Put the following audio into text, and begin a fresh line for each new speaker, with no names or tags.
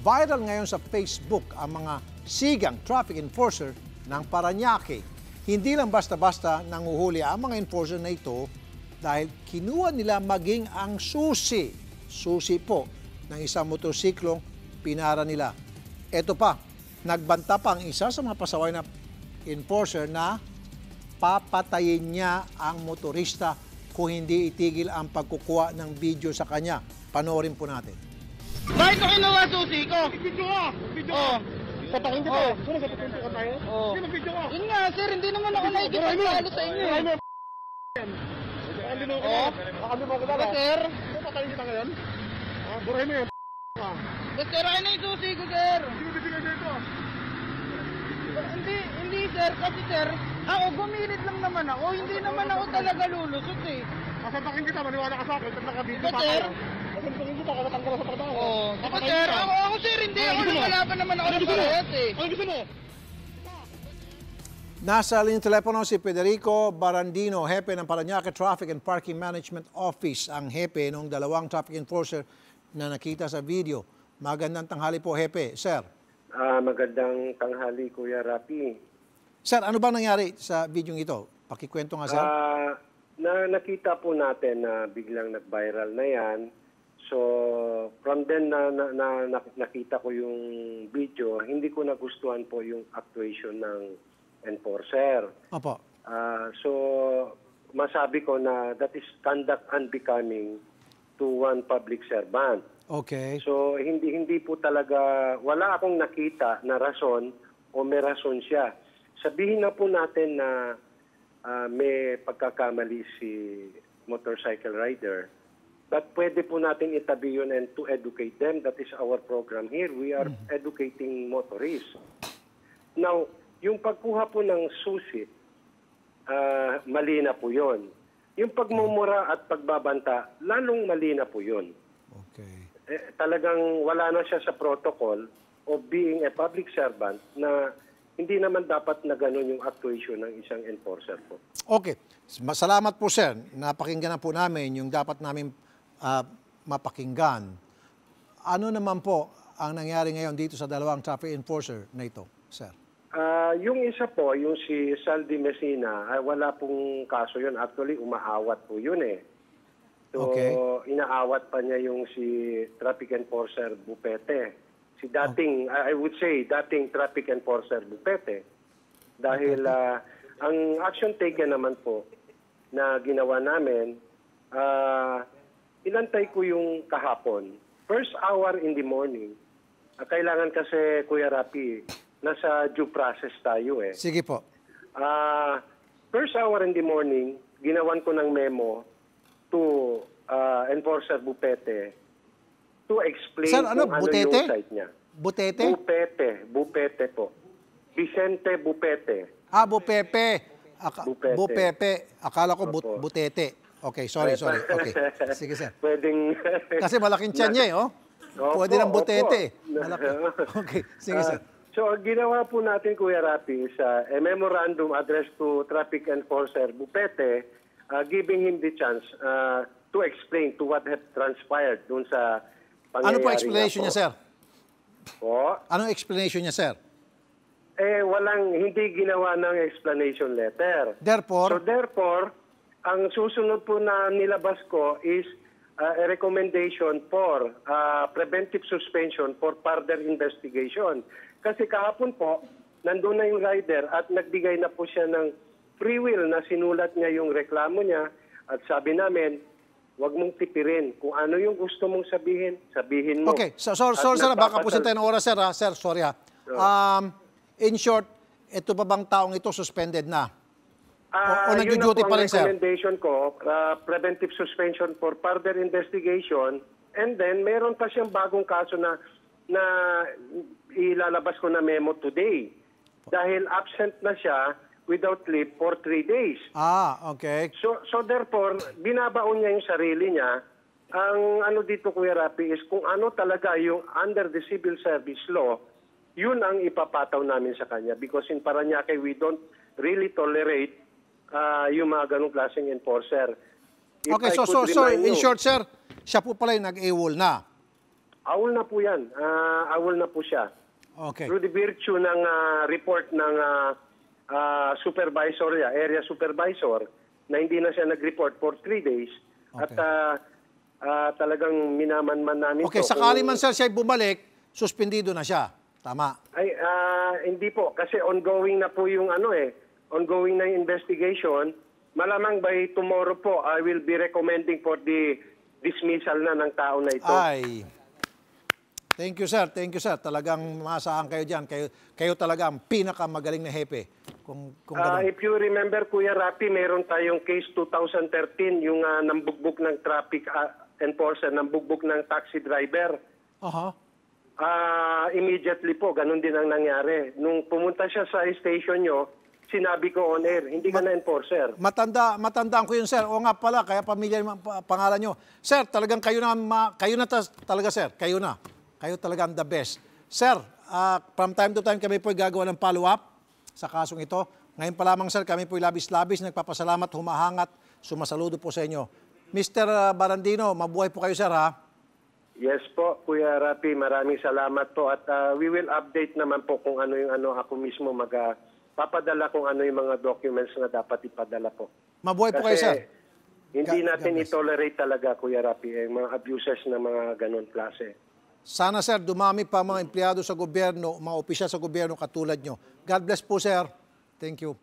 Viral ngayon sa Facebook ang mga sigang traffic enforcer ng Parañaque. Hindi lang basta-basta nanguhuli ang mga enforcer na ito dahil kinuha nila maging ang susi po ng isang motorsiklong pinara nila. Ito pa, nagbanta pa ang isa sa mga pasaway na enforcer na papatayin niya ang motorista kung hindi itigil ang pagkukuha ng video sa kanya. Panoorin po natin.
Bakit ko kinuha susi ko?
Video ka! Video ka! Patakin kita! Sino sa patunto ka tayo? Sino video ka?
Yun nga sir, hindi naman ako nakikipagkalo sa inyo.
Ano mo ko? Ano mo ko ba?
Sir?
Patakin kita ngayon? Buray mo yan.
Sir, ay na yung susi ko sir.
Sino bibigay dito?
Hindi sir, kasi sir, ako gumilit lang naman ako. Hindi naman ako talaga lulusot eh.
Kasatakin kita, maniwala ka sa akin. Pag nakabidyo pa
Sir?
tayo. Kasatakin kita, kasatanggal sa trabaho.
Ako sir, ako sir, hindi ako lumalaban naman ako ng parehas eh.
Ano gusto mo?
Nasa linyang telepono si Federico Barandino, hepe ng Parañaque Traffic and Parking Management Office, ang hepe ng dalawang traffic enforcer na nakita sa video. Magandang tanghali po, hepe. Sir.
Magandang tanghali, Kuya Rapi.
Sir, ano bang nangyari sa video ito? Pakikwento nga, sir.
Nakita po natin na biglang nag-viral na yan. So, from then nakita ko yung video, hindi ko nagustuhan po yung actuation ng enforcer.
Opo.
So, masabi ko na that is conduct unbecoming to one public servant.
Okay.
So, hindi po talaga, wala akong nakita na rason o may rason siya. Sabihin na po natin na may pagkakamali si motorcycle rider, but pwede po natin itabi yun and to educate them. That is our program here. We are educating motorists. Now, yung pagkuha po ng susi, mali na po yun. Yung pagmumura at pagbabanta, lalong mali na po yun.
Okay.
Talagang wala na siya sa protocol of being a public servant na hindi naman dapat na gano'n yung actuation ng isang enforcer po.
Okay. Salamat po, sir. Napakinggan na po namin yung dapat namin mapakinggan. Ano naman po ang nangyari ngayon dito sa dalawang traffic enforcer na ito, sir?
Yung isa po, yung si Saldi Messina, wala pong kaso yun. Actually, umaawat po yun eh. So,
okay.
Inaawat pa niya yung si traffic enforcer Bupete. Si dating, I would say, dating traffic enforcer Bupete. Dahil ang action taken naman po na ginawa namin, inantay ko yung kahapon. First hour in the morning, kailangan kasi, Kuya Rapi, nasa due process tayo eh.
Sige po.
First hour in the morning, ginawan ko ng memo to Enforcer Bupete to explain
Sir, ano,
kung ano
Butete?
yung site niya.
Butete?
Bupete po. Vicente Bupete.
Bupepe.
Bupete.
Bupepe. Akala ko
Opo.
Butete. Okay, sorry. Okay. Sige, sir.
Pwedeng...
Kasi malaking tiyan niya eh, oh. Pwede ng Butete. Malaki. Okay, sige, sir.
So, ginawa po natin, Kuya Rapi, is a memorandum addressed to Traffic Enforcer Bupete, giving him the chance to explain to what had transpired dun sa pangyayari.
Ano po explanation niya, sir?
Po?
Anong explanation niya, sir?
Hindi ginawa ng explanation letter.
Therefore,
ang susunod po na nilabas ko is a recommendation for preventive suspension for further investigation. Kasi kahapon po, nandun na yung rider at nagbigay na po siya ng free will na sinulat niya yung reklamo niya at sabi namin, huwag mong tipirin. Kung ano yung gusto mong sabihin, sabihin mo.
okay. Sorry, sir. Baka po tayo ng oras, sir. Sir, sorry ha. In short, ito pa bang taong ito suspended na? O nag-duty pa rin, sir?
Yun na po ang recommendation ko, preventive suspension for further investigation. And then, meron pa siyang bagong kaso na ilalabas ko na memo today. Dahil absent na siya without leave for 3 days.
Okay.
So therefore, binabaon niya yung sarili niya. Ang ano dito, Kuya Rapi, is kung ano talaga yung under the civil service law, yun ang ipapataw namin sa kanya. Because in Parañaque, we don't really tolerate yung mga ganong klaseng enforcer.
Okay, so in short, sir, siya po pala yung nag-AWOL na.
Awol na po yan. Awol na po siya.
Okay.
Through the virtue ng report ng supervisor niya, area supervisor, na hindi na siya nag-report for 3 days.
Okay.
At talagang minamanman namin
Okay,
to.
sakali man sir siya bumalik, suspendido na siya. Tama.
Ay, hindi po. Kasi ongoing na po yung ongoing na yung investigation. Malamang by tomorrow po, I will be recommending for the dismissal na ng tao na ito.
Ay. Thank you, sir. Thank you, sir. Talagang maasahan kayo dyan. Kayo talaga ang pinakamagaling na hepe. Kung ganun.
If you remember, Kuya Rapi, meron tayong case 2013, yung nambugbog ng traffic enforcer, nambugbog ng taxi driver.
Aha.
Immediately po, ganun din ang nangyari. Nung pumunta siya sa station nyo, sinabi ko on air, hindi ka na enforcer.
Matandaan ko yun, sir. O nga pala, kaya pamilya yung pangalan nyo. Sir, talagang kayo na talaga, sir. Kayo na. Kayo talaga ang the best. Sir, from time to time kami po gagawa ng follow-up sa kasong ito. Ngayon pa lamang, sir, kami po labis-labis nagpapasalamat, humahangat, sumasaludo po sa inyo. Mr. Barandino, mabuhay po kayo, sir, ha?
Yes po, Kuya Rapi, maraming salamat po. At we will update naman po kung ano yung ako mismo papadala kung ano yung mga documents na dapat ipadala po.
Mabuhay po kayo, sir.
Hindi natin
God bless.
i-tolerate talaga, Kuya Rapi, yung mga abuses na mga ganun klase.
Sana, sir, dumami pa mga empleyado sa gobyerno, mga opisyal sa gobyerno katulad nyo. God bless po, sir. Thank you.